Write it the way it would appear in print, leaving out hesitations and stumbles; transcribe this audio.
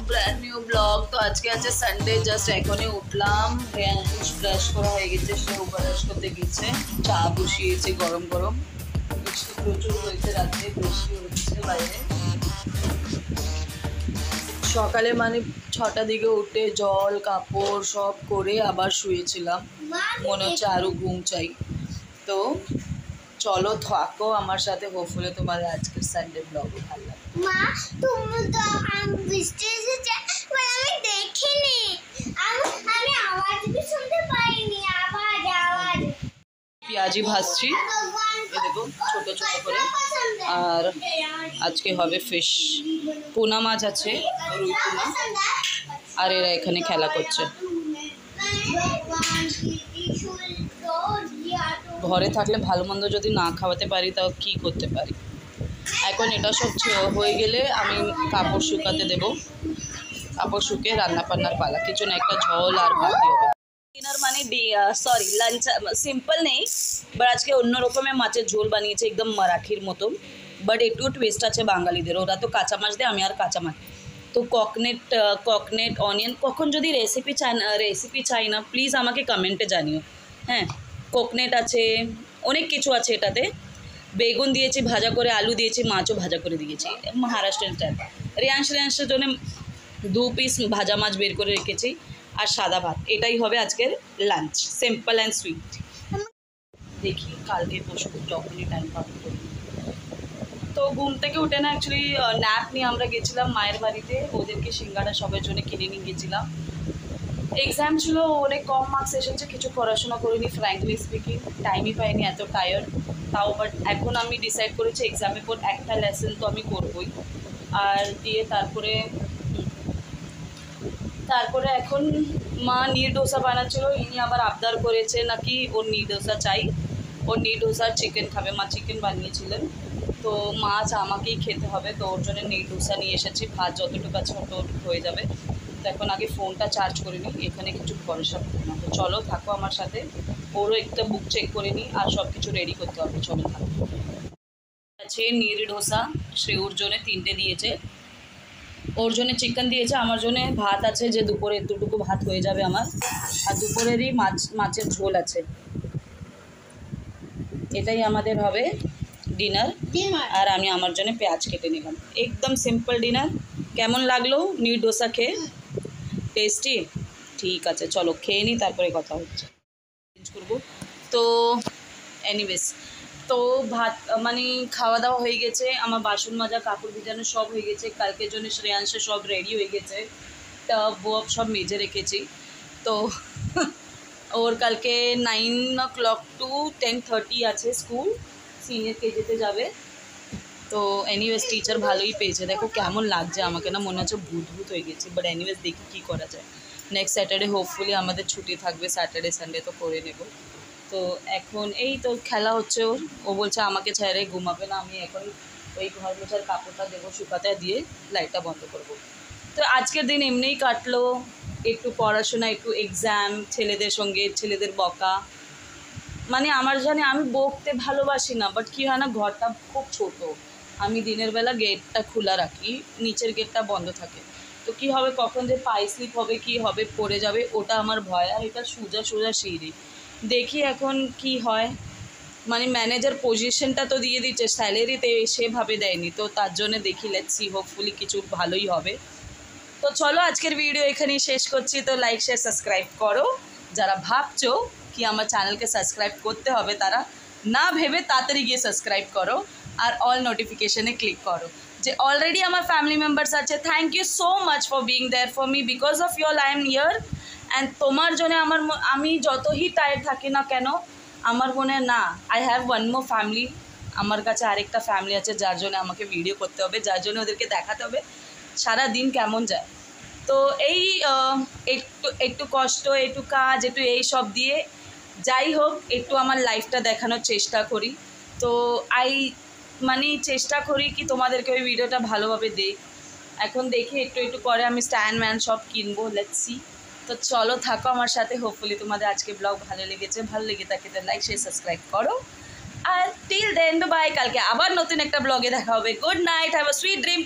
Brand new blog. তো আজকে আছে সানডে, জাস্ট এখনই উঠলাম, ব্রাশ করা হয়ে গেছে, সেও ব্রাশ করতে গেছে, চা বসিয়েছে গরম গরম। বৃষ্টি প্রচুর হয়েছে, রাত্রে বৃষ্টি হচ্ছে বাইরে। সকালে মানে 6টার দিকে উঠে জল কাপড় সব করে আবার শুয়েছিলাম, মনে হচ্ছে আরও ঘুম চাই। তো চলো থাকো আমার সাথে, হোপফুলি তোমার আজকের সানডে ব্লগে ভালো লাগে। মা তুমি তো বৃষ্টি এসেছে, আমি দেখিনি, আমি আওয়াজ भी শুনতে পাইনি। আওয়াজ পেঁয়াজি ভাজছি, এই দেখো ছোট ছোট করে। আর আজকে হবে ফিশ, পোনা মাছ আছে, রুই পোনা। আর এরা এখানে খেলা করছে। ঘরে থাকলে ভালো মন্দ যদি না খাওয়াতে পারি তাও কি করতে পারি। এখন এটা সব হয়ে গেলে আমি কাপড় শুকাতে দেব, কাপড় শুকিয়ে রান্না বান্নার পালা। কিছু না, একটা ঝোল আর ভাজি হবে। ডিনার মানে সরি লাঞ্চ সিম্পল নেই, বাট আজকে অন্য রকমের মাছের ঝোল বানিয়েছে, একদম মারাঠির মতো, বাট একটু টুইস্ট আছে বাঙালিদের। ওরা তো কাঁচা মাছ দেয়, আমি আর কাঁচা মাছ। তো ককনেট অনিয়ন, কখন যদি রেসিপি চাই না প্লিজ আমাকে কমেন্টে জানিও। হ্যাঁ, কোকনেট আছে, অনেক কিছু আছে এটাতে। বেগুন দিয়েছি ভাজা করে, আলু দিয়েছি, মাছও ভাজা করে দিয়েছি, মহারাষ্ট্রের স্টাইল। রিয়াংশের জন্য 2 পিস ভাজা মাছ বের করে রেখেছি, আর সাদা ভাত। এটাই হবে আজকের লাঞ্চ, সিম্পল অ্যান্ড সুইট। দেখি কালকে পরশু যখনই টাইম পাবো। তো ঘুম থেকে উঠে না, অ্যাকচুয়ালি ন্যাপ নিয়ে আমরা গেছিলাম মায়ের বাড়িতে, ওদেরকে সিঙ্গাড়া সবার জন্য কিনে নিয়ে গেছিলাম। এক্সাম ছিল, অনেক কম মার্কস এসেছে, কিছু পড়াশোনা করিনি, ফ্র্যাঙ্কলি স্পিকিং টাইমই পাইনি, এত টায়ার্ড তাও। বাট এখন আমি ডিসাইড করেছি এক্সামের পর একটা লেসন তো আমি করবই। আর দিয়ে তারপরে এখন মা নীর ডোসা বানাচ্ছিল, ইনি আবার আবদার করেছে নাকি ওর নীর ডোসা চাই, ওর নীর ডোসার চিকেন খাবে। মা চিকেন বানিয়েছিলেন, তো মাছ আমাকেই খেতে হবে, তো ওর জন্য নীর ডোসা নিয়ে এসেছি। ভাত যতটুকু আছে ততটুকু হয়ে যাবে। তো এখন আগে ফোনটা চার্জ করে নিই, এখানে কিছু ভরসা না। তো চলো থাকো আমার সাথে, ওরও একটা বুক চেক করে নিই, আর সব কিছু রেডি করতে হবে। চলো থাকো। আছে নীর ডোসা, শ্রেয়ুর জন্য 3টে দিয়েছে, ওর জন্য চিকেন দিয়েছে, আমার জন্য ভাত আছে, যে দুপুরে এতটুকু ভাত হয়ে যাবে আমার। আর দুপুরেরই মাছের ঝোল আছে। এটাই আমাদের হবে ডিনার। আর আমি আমার জন্য পেঁয়াজ কেটে নিলাম, একদম সিম্পল ডিনার। কেমন লাগলো নীর ডোসা খেয়ে? টেস্টি? ঠিক আছে, চলো খেয়ে নিই, তারপরে কথা হচ্ছে। চেঞ্জ করবো তো। এনিওয়েজ, তো ভাত মানে খাওয়া দাওয়া হয়ে গেছে, আমার বাসন মাজা কাপড় ভিজানো সব হয়ে গেছে, কালকের জন্য শ্রেয়াংশে সব রেডি হয়ে গেছে, টাব বব সব মেজে রেখেছি। তো ওর কালকে 9 o'clock to 10:30 আছে স্কুল, সিনিয়র কেজিতে যাবে। তো এনিওয়েজ টিচার ভালোই পেয়েছে, দেখো কেমন লাগছে আমাকে, না মনে হচ্ছে ভূত হয়ে গেছি। বাট এনিওয়েজ দেখি কী করা যায়। নেক্সট স্যাটারডে হোপফুলি আমাদের ছুটি থাকবে, স্যাটারডে সানডে তো করে নেব। তো এখন এই তো খেলা হচ্ছে ওর, ও বলছে আমাকে ছেড়ে ঘুমাবে না, আমি এখন ওই ঘর মোছার কাপড়টা দেবো শুকাতে, দিয়ে লাইটটা বন্ধ করব। তো আজকের দিন এমনিই কাটলো, একটু পড়াশোনা, একটু এক্সাম, ছেলেদের সঙ্গে ছেলেদের বকা। মানে আমার জানি আমি বকতে ভালোবাসি না, বাট কী হয় না, ঘরটা খুব ছোট, আমি দিনের বেলা গেটটা খোলা রাখি, নিচের গেটটা বন্ধ থাকে। তো কী হবে, কখন যে পায়ে স্লিপ হবে, কি হবে, পড়ে যাবে, ওটা আমার ভয়। আর এটা সোজা সিঁড়ি, দেখি এখন কি হয়। মানে ম্যানেজার পজিশনটা তো দিয়ে দিচ্ছে, স্যালারিতে সেভাবে দেয়নি, তো তার জন্য দেখি লেটস সি, হোপফুলি কিছু ভালোই হবে। তো চলো আজকের ভিডিও এখানেই শেষ করছি। তো লাইক শেয়ার সাবস্ক্রাইব করো, যারা ভাবছো কি আমার চ্যানেলকে সাবস্ক্রাইব করতে হবে তারা না ভেবে তাড়াতাড়ি গিয়ে সাবস্ক্রাইব করো, আর অল নোটিফিকেশনে ক্লিক করো। যে অলরেডি আমার ফ্যামিলি মেম্বার্স আছে, thank you so much for being there for me, because of your I am here. And তোমার জন্য আমি যতই টায়ার্ড থাকি না কেন, আমার মনে না I have one more family, আমার কাছে আরেকটা ফ্যামিলি আছে যার জন্য আমাকে ভিডিও করতে হবে, যার জন্য ওদেরকে দেখাতে হবে সারা দিন কেমন যায়। তো এই একটু কষ্ট, একটু কাজ, একটু এই সব দিয়ে যাই হোক একটু আমার লাইফটা দেখানোর চেষ্টা করি। তো মানে চেষ্টা করি কি তোমাদেরকে ওই ভিডিওটা ভালোভাবে দেই। এখন দেখি একটু করে আমি স্ট্যান্ড ম্যান সব কিনবো, লেটস সি। তো চলো থাকো আমার সাথে, হোপফুলি তোমাদের আজকে ব্লগ ভালো লেগেছে, ভালো লেগে থাকে তো লাইক শেয়ার সাবস্ক্রাইব করো। আর টিল দেন বাই, কালকে আবার নতুন একটা ব্লগে দেখা হবে। Good night, have a sweet dream.